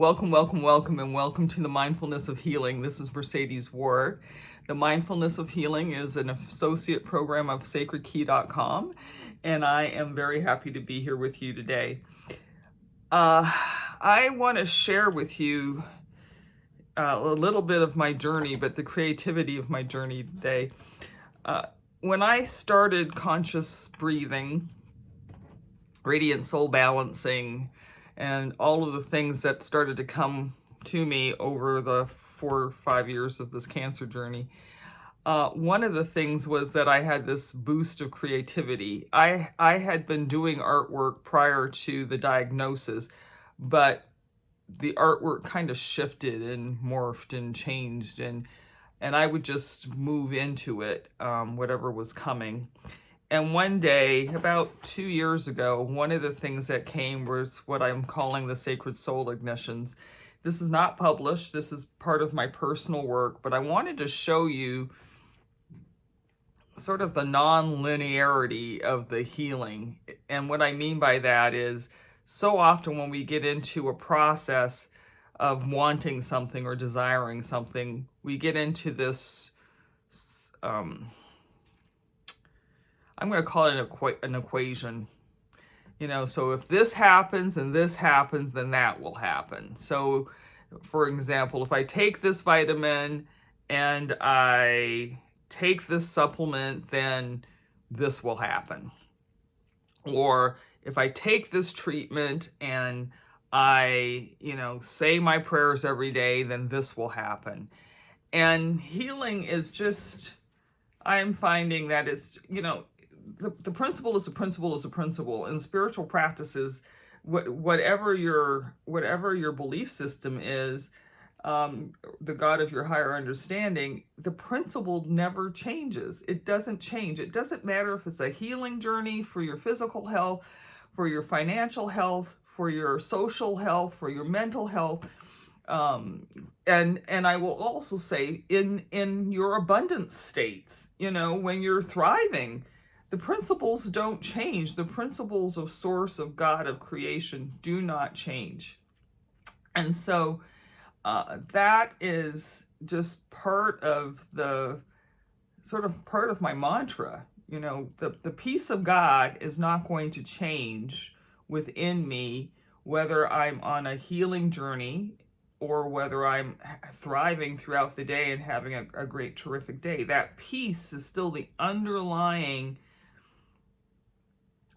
Welcome, and welcome to the Mindfulness of Healing. This is Mercedes Ward. The Mindfulness of Healing is an associate program of sacredkey.com, and I am very happy to be here with you today. I want to share with you a little bit of my journey, but the creativity of my journey today. When I started conscious breathing, radiant soul balancing, and all of the things that started to come to me over the 4 or 5 years of this cancer journey, one of the things was that I had this boost of creativity. I had been doing artwork prior to the diagnosis, but the artwork kind of shifted and morphed and changed, and I would just move into it, whatever was coming. And one day, about 2 years ago, one of the things that came was what I'm calling the Sacred Soul Ignitions. This is not published. This is part of my personal work, but I wanted to show you sort of the non-linearity of the healing. And what I mean by that is, so often when we get into a process of wanting something or desiring something, we get into this I'm going to call it an equation. So if this happens and this happens, then that will happen. So, for example, if I take this vitamin and I take this supplement, then this will happen. Or if I take this treatment and I, say my prayers every day, then this will happen. And healing is just, I'm finding that it's, the principle is a principle is a principle. In spiritual practices, whatever your belief system is, the God of your higher understanding, the principle never changes. It doesn't change. It doesn't matter if it's a healing journey for your physical health, for your financial health, for your social health, for your mental health. And I will also say in your abundance states, when you're thriving, the principles don't change. The principles of source, of God, of creation do not change. And so that is just part of my mantra. The peace of God is not going to change within me, whether I'm on a healing journey or whether I'm thriving throughout the day and having a great, terrific day. That peace is still the underlying,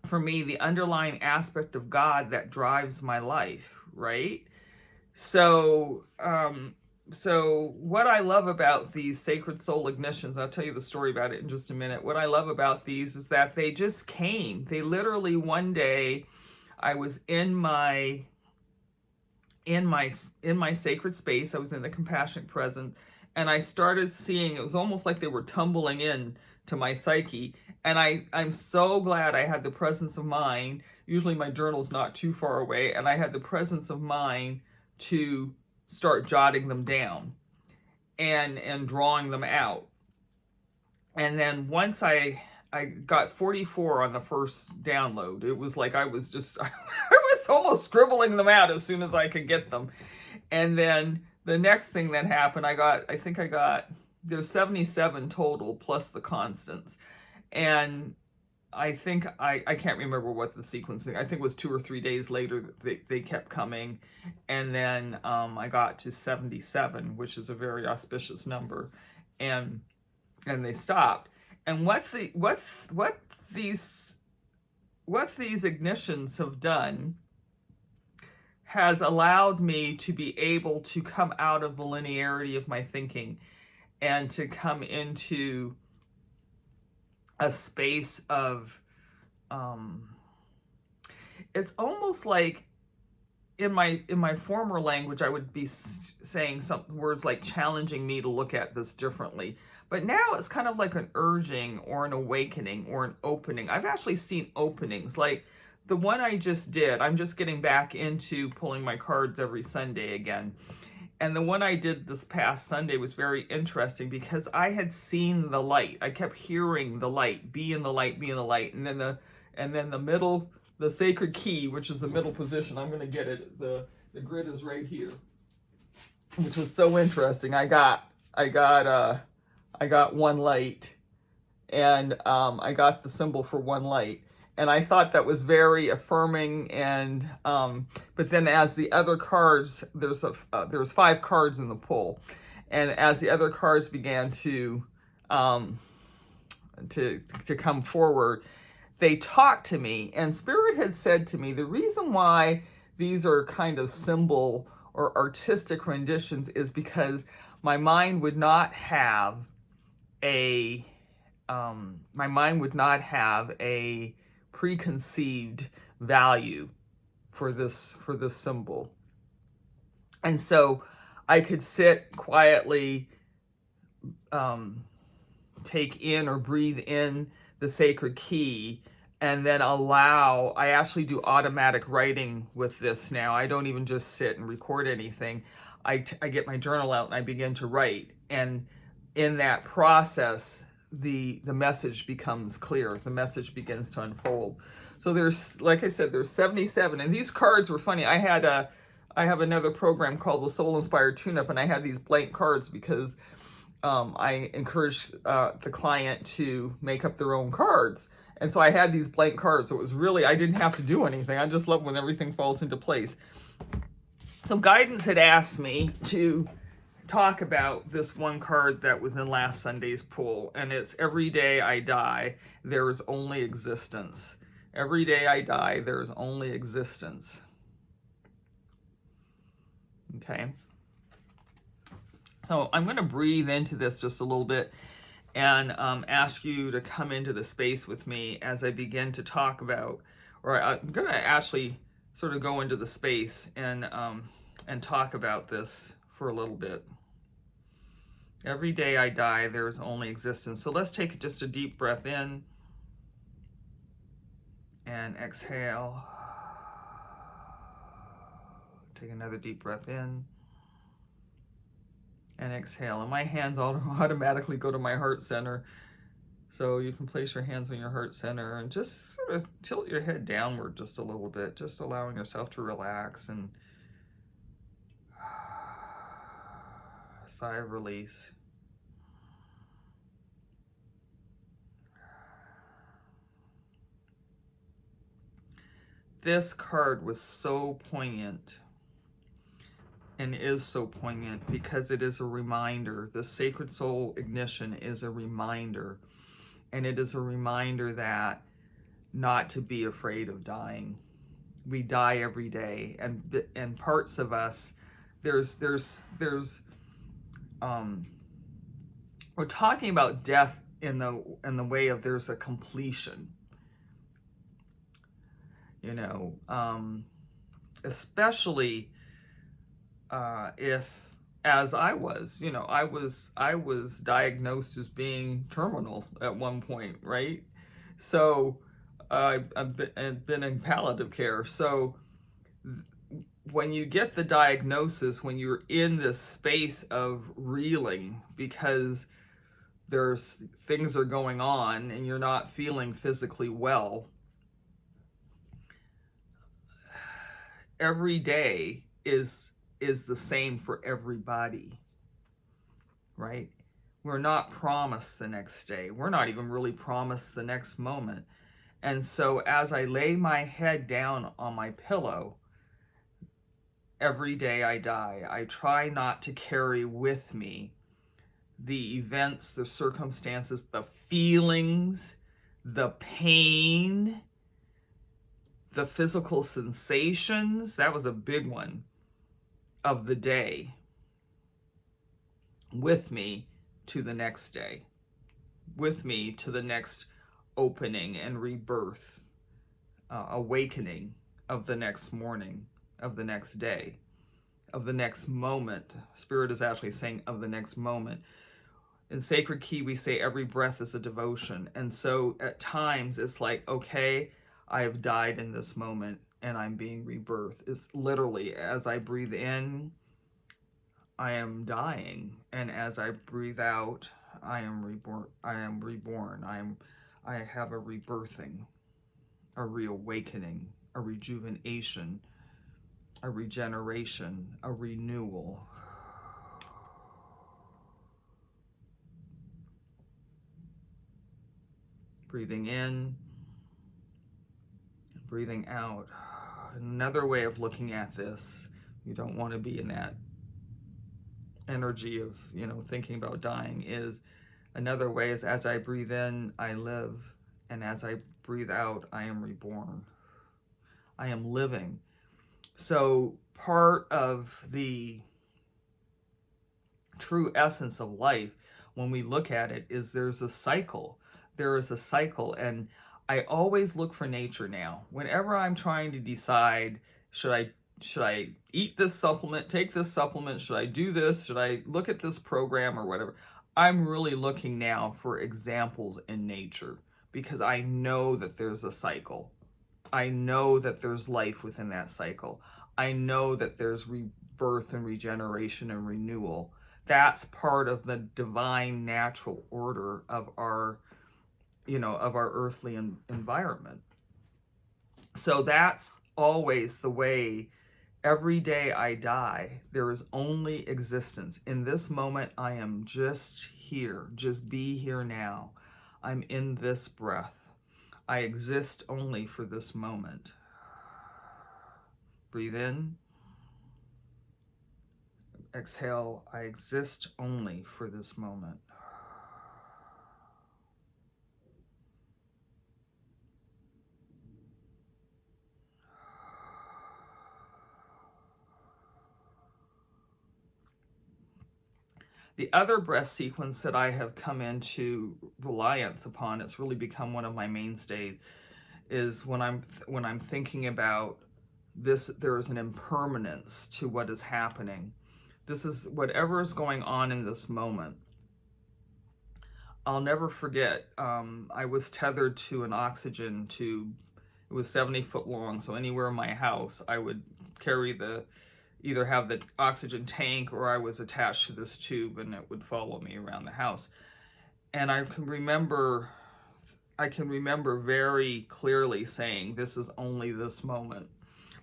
for me, the underlying aspect of God that drives my life, right? So what I love about these Sacred Soul Ignitions, I'll tell you the story about it in just a minute. What I love about these is that they just came. They literally, one day, I was in my sacred space. I was in the compassionate presence, and I started seeing, it was almost like they were tumbling in to my psyche. And I'm so glad I had the presence of mind. Usually my journal's not too far away, and I had the presence of mind to start jotting them down and drawing them out. And then once I got 44 on the first download, it was like I was almost scribbling them out as soon as I could get them. And then the next thing that happened, there's 77 total plus the constants. And I think, I can't remember what the sequencing, I think it was 2 or 3 days later that they kept coming. And then I got to 77, which is a very auspicious number. And they stopped. And what these ignitions have done has allowed me to be able to come out of the linearity of my thinking and to come into a space of, it's almost like in my former language, I would be saying some words like challenging me to look at this differently. But now it's kind of like an urging or an awakening or an opening. I've actually seen openings, like the one I just did. I'm just getting back into pulling my cards every Sunday again. And the one I did this past Sunday was very interesting because I had seen the light. I kept hearing the light, be in the light, be in the light. And then the middle, the sacred key, which is the middle position, I'm going to get it. The The grid is right here, which was so interesting. I got one light, and I got the symbol for one light, and I thought that was very affirming. And but then as the other cards, there's 5 cards in the pull, and as the other cards began to come forward, they talked to me, and Spirit had said to me, the reason why these are kind of symbol or artistic renditions is because my mind would not have a preconceived value for this symbol, and so I could sit quietly, take in or breathe in the sacred key, and then I actually do automatic writing with this now. I don't even just sit and record anything. I get my journal out and I begin to write. And in that process, the message becomes clear. The message begins to unfold. So there's, like I said, there's 77. And these cards were funny. I have another program called the Soul Inspired Tune-Up, and I had these blank cards because I encourage the client to make up their own cards. And so I had these blank cards. So it was really, I didn't have to do anything. I just love when everything falls into place. So guidance had asked me to talk about this one card that was in last Sunday's pull. And it's every day I die, there is only existence. Every day I die, there is only existence. Okay. So I'm going to breathe into this just a little bit and ask you to come into the space with me as I begin to talk about, or I'm going to actually sort of go into the space and talk about this for a little bit. Every day I die, there is only existence. So let's take just a deep breath in and exhale. Take another deep breath in and exhale. And my hands automatically go to my heart center. So you can place your hands on your heart center and just sort of tilt your head downward just a little bit, just allowing yourself to relax and sigh of release. This card was so poignant and is so poignant because it is a reminder. The Sacred Soul Ignition is a reminder, and it is a reminder that not to be afraid of dying. We die every day, and parts of us, we're talking about death in the way of there's a completion. You know, especially if, as I was, you know, I was diagnosed as being terminal at one point, right? So I've been in palliative care. So when you get the diagnosis, when you're in this space of reeling because there's things are going on and you're not feeling physically well, every day is the same for everybody, right? We're not promised the next day. We're not even really promised the next moment. And so as I lay my head down on my pillow, every day I die, I try not to carry with me the events, the circumstances, the feelings, the pain, the physical sensations. That was a big one of the day with me to the next day, with me to the next opening and rebirth, awakening of the next morning, of the next day, of the next moment. Spirit is actually saying of the next moment. In Sacred Key, we say every breath is a devotion. And so at times it's like, okay, I have died in this moment and I'm being rebirthed. It's literally, as I breathe in, I am dying, and as I breathe out, I am reborn. I have a rebirthing, a reawakening, a rejuvenation, a regeneration, a renewal. Breathing in, breathing out. Another way of looking at this, you don't want to be in that energy of, thinking about dying, is another way is as I breathe in, I live, and as I breathe out, I am reborn. I am living. So part of the true essence of life, when we look at it, is there's a cycle. There is a cycle, and I always look for nature now. Whenever I'm trying to decide, should I eat this supplement, take this supplement, should I do this, should I look at this program or whatever, I'm really looking now for examples in nature, because I know that there's a cycle. I know that there's life within that cycle. I know that there's rebirth and regeneration and renewal. That's part of the divine natural order of our earthly environment. So that's always the way. Every day I die, there is only existence. In this moment, I am just here. Just be here now. I'm in this breath. I exist only for this moment. Breathe in. Exhale. I exist only for this moment. The other breath sequence that I have come into reliance upon, it's really become one of my mainstays, is when I'm thinking about this, there is an impermanence to what is happening. This is whatever is going on in this moment. I'll never forget, I was tethered to an oxygen tube. It was 70 foot long, so anywhere in my house, I would carry either have the oxygen tank, or I was attached to this tube and it would follow me around the house. And I can remember very clearly saying, this is only this moment.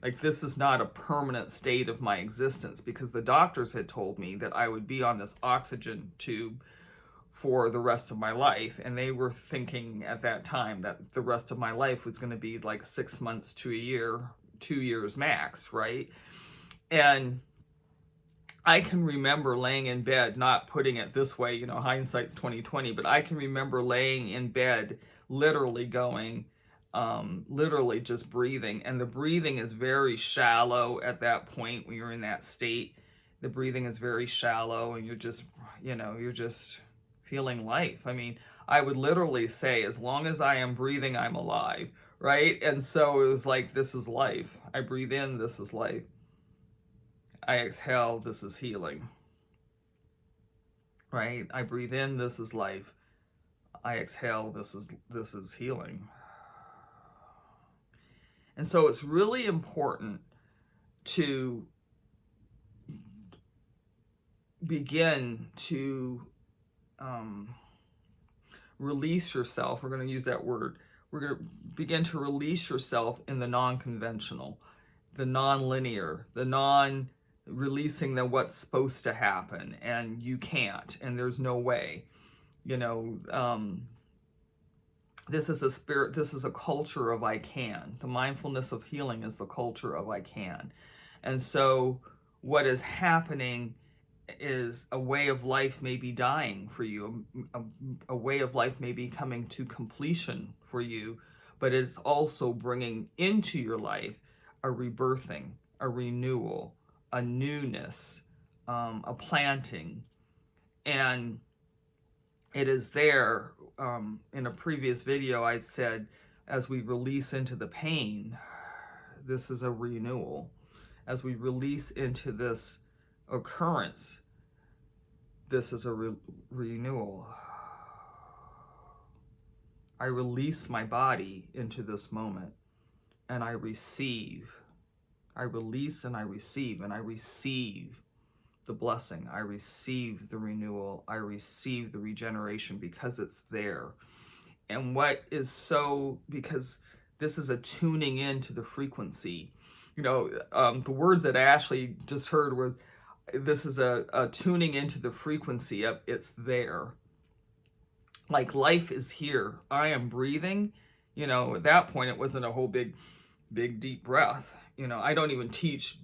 Like, this is not a permanent state of my existence, because the doctors had told me that I would be on this oxygen tube for the rest of my life. And they were thinking at that time that the rest of my life was going to be like 6 months to a year, 2 years max, right? And I can remember laying in bed, not putting it this way, hindsight's 20/20, but I can remember laying in bed, literally going, literally just breathing. And the breathing is very shallow at that point when you're in that state. The breathing is very shallow, and you're just feeling life. I mean, I would literally say, as long as I am breathing, I'm alive, right? And so it was like, this is life. I breathe in, this is life. I exhale, this is healing, right? I breathe in, this is life. I exhale, this is healing. And so it's really important to begin to release yourself. We're going to use that word. We're going to begin to release yourself in the non-conventional, the non-linear, the releasing the what's supposed to happen, and you can't, and there's no way. This is a spirit, this is a culture of I can. The mindfulness of healing is the culture of I can. And so what is happening is a way of life may be dying for you, a way of life may be coming to completion for you, but it's also bringing into your life a rebirthing, a renewal, a newness, a planting. And it is there. In a previous video, I said, as we release into the pain, this is a renewal. As we release into this occurrence, this is a renewal. I release my body into this moment, and I receive. I release and I receive, and I receive the blessing. I receive the renewal. I receive the regeneration, because it's there. And what is because this is a tuning into the frequency. The words that Ashley just heard were, this is a tuning into the frequency of it's there. Like life is here. I am breathing. At that point, it wasn't a whole big deep breath. I don't even teach,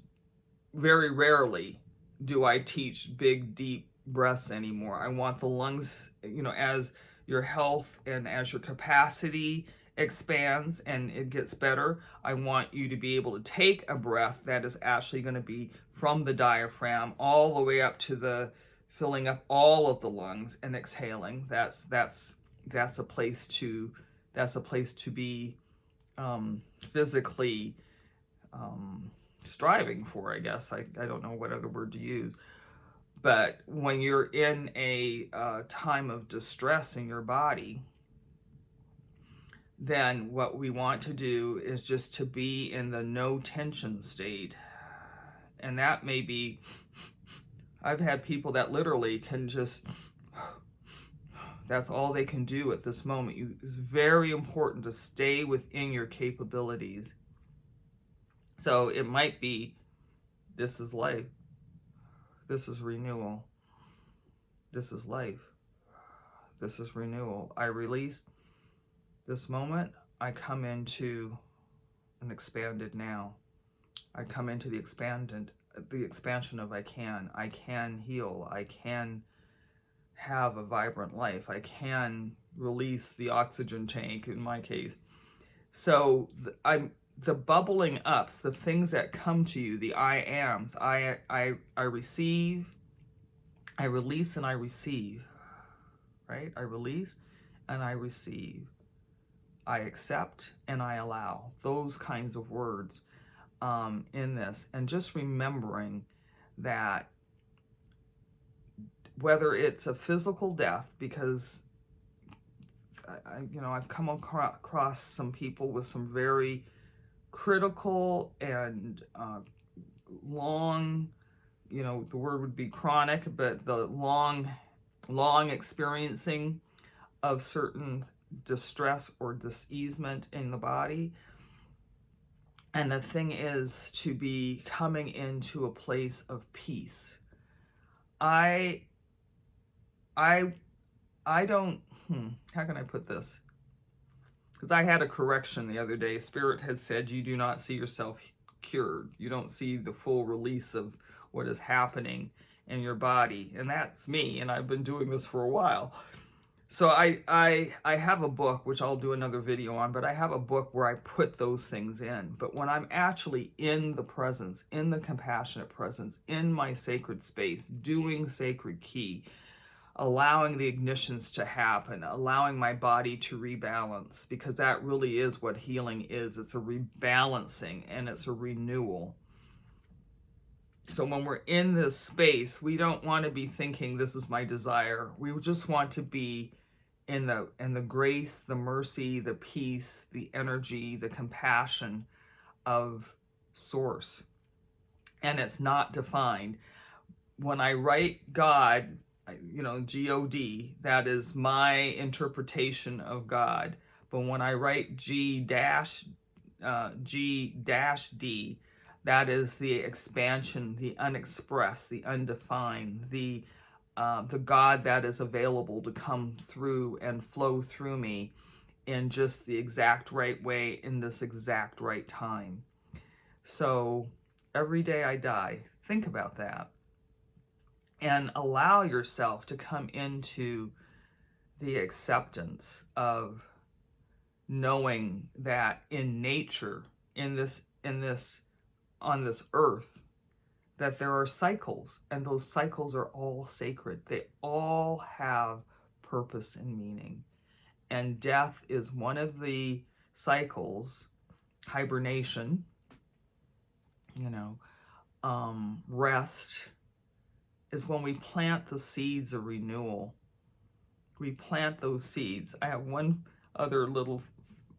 very rarely do I teach big deep breaths anymore. I want the lungs, as your health and as your capacity expands and it gets better, I want you to be able to take a breath that is actually going to be from the diaphragm all the way up to the filling up all of the lungs and exhaling. That's a place to be physically striving for, I guess. I don't know what other word to use. But when you're in a time of distress in your body, then what we want to do is just to be in the no tension state. And that may be, I've had people that literally can just, that's all they can do at this moment. It's very important to stay within your capabilities. So it might be, this is life. This is renewal. This is life. This is renewal. I release this moment. I come into an expanded now. I come into the expansion of I can heal. I can have a vibrant life. I can release the oxygen tank in my case. So the bubbling ups, the things that come to you, the I ams, I receive, I release and I receive, right? I release and I receive. I accept and I allow. Those kinds of words in this. And just remembering that whether it's a physical death, because I've come across some people with some very critical and long, the word would be chronic, but the long experiencing of certain distress or diseasement in the body. And the thing is to be coming into a place of peace. I don't, how can I put this? Because I had a correction the other day. Spirit had said, you do not see yourself cured. You don't see the full release of what is happening in your body. And that's me, and I've been doing this for a while. So I have a book, which I'll do another video on, but I have a book where I put those things in. But when I'm actually in the presence, in the compassionate presence, in my sacred space, doing sacred key, allowing the ignitions to happen, allowing my body to rebalance, because that really is what healing is. It's a rebalancing and it's a renewal. So when we're in this space, we don't want to be thinking this is my desire. We just want to be in the grace, the mercy, the peace, the energy, the compassion of Source. And it's not defined. When I write God, G-O-D, that is my interpretation of God. But when I write G-D, that is the expansion, the unexpressed, the undefined, the God that is available to come through and flow through me in just the exact right way, in this exact right time. So every day I die, think about that. And allow yourself to come into the acceptance of knowing that in nature, on this earth, that there are cycles, and those cycles are all sacred. They all have purpose and meaning. And death is one of the cycles, hibernation, rest, is when we plant the seeds of renewal. We plant those seeds. I have one other little,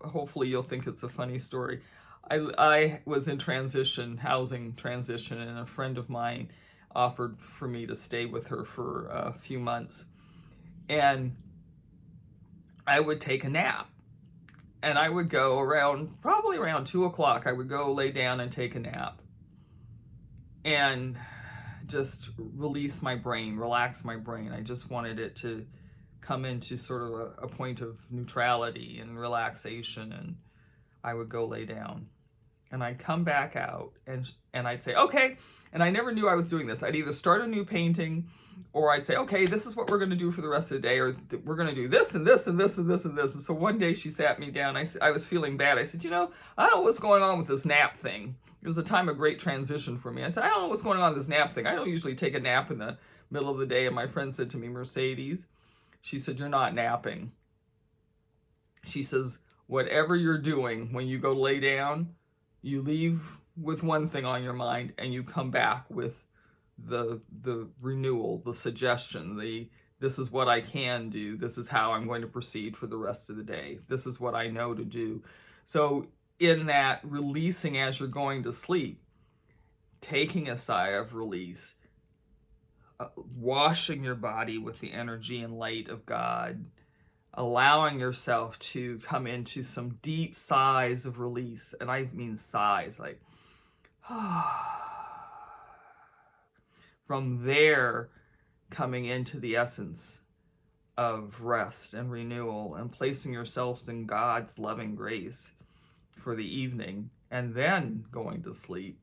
hopefully you'll think it's a funny story. I was in housing transition, and a friend of mine offered for me to stay with her for a few months. And I would take a nap. And I would go around, probably around 2 o'clock, I would go lay down and take a nap and just release my brain, relax my brain. I just wanted it to come into sort of a point of neutrality and relaxation. And I would go lay down and I'd come back out and I'd say, okay. And I never knew I was doing this. I'd either start a new painting or I'd say, okay, this is what we're going to do for the rest of the day, or we're going to do this and this and this and this and this. And so one day she sat me down. I was feeling bad. I said, I don't know what's going on with this nap thing. It was a time of great transition for me. I said, I don't know what's going on with this nap thing. I don't usually take a nap in the middle of the day. And my friend said to me, Mercedes, she said, you're not napping. She says, whatever you're doing when you go lay down, you leave with one thing on your mind and you come back with the renewal, the suggestion, this is what I can do. This is how I'm going to proceed for the rest of the day. This is what I know to do. So in that releasing as you're going to sleep, taking a sigh of release, washing your body with the energy and light of God, allowing yourself to come into some deep sighs of release. And I mean sighs, like, from there, coming into the essence of rest and renewal and placing yourself in God's loving grace for the evening, and then going to sleep.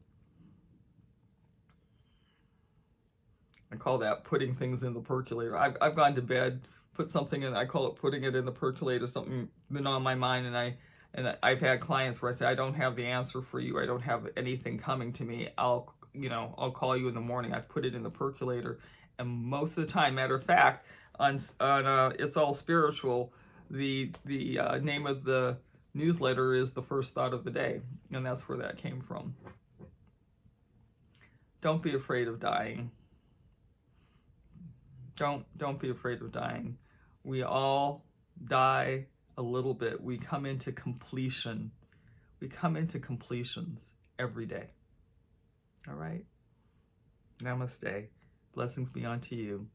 I call that putting things in the percolator. I've gone to bed, put something in, I call it putting it in the percolator, something been on my mind, and I've had clients where I say, I don't have the answer for you. I don't have anything coming to me. I'll call you in the morning. I've put it in the percolator. And most of the time, matter of fact, on It's All Spiritual, the name of the newsletter is The First Thought of the Day. And that's where that came from. Don't be afraid of dying. Don't be afraid of dying. We all die a little bit. We come into completion. We come into completions every day. All right? Namaste. Blessings be unto you.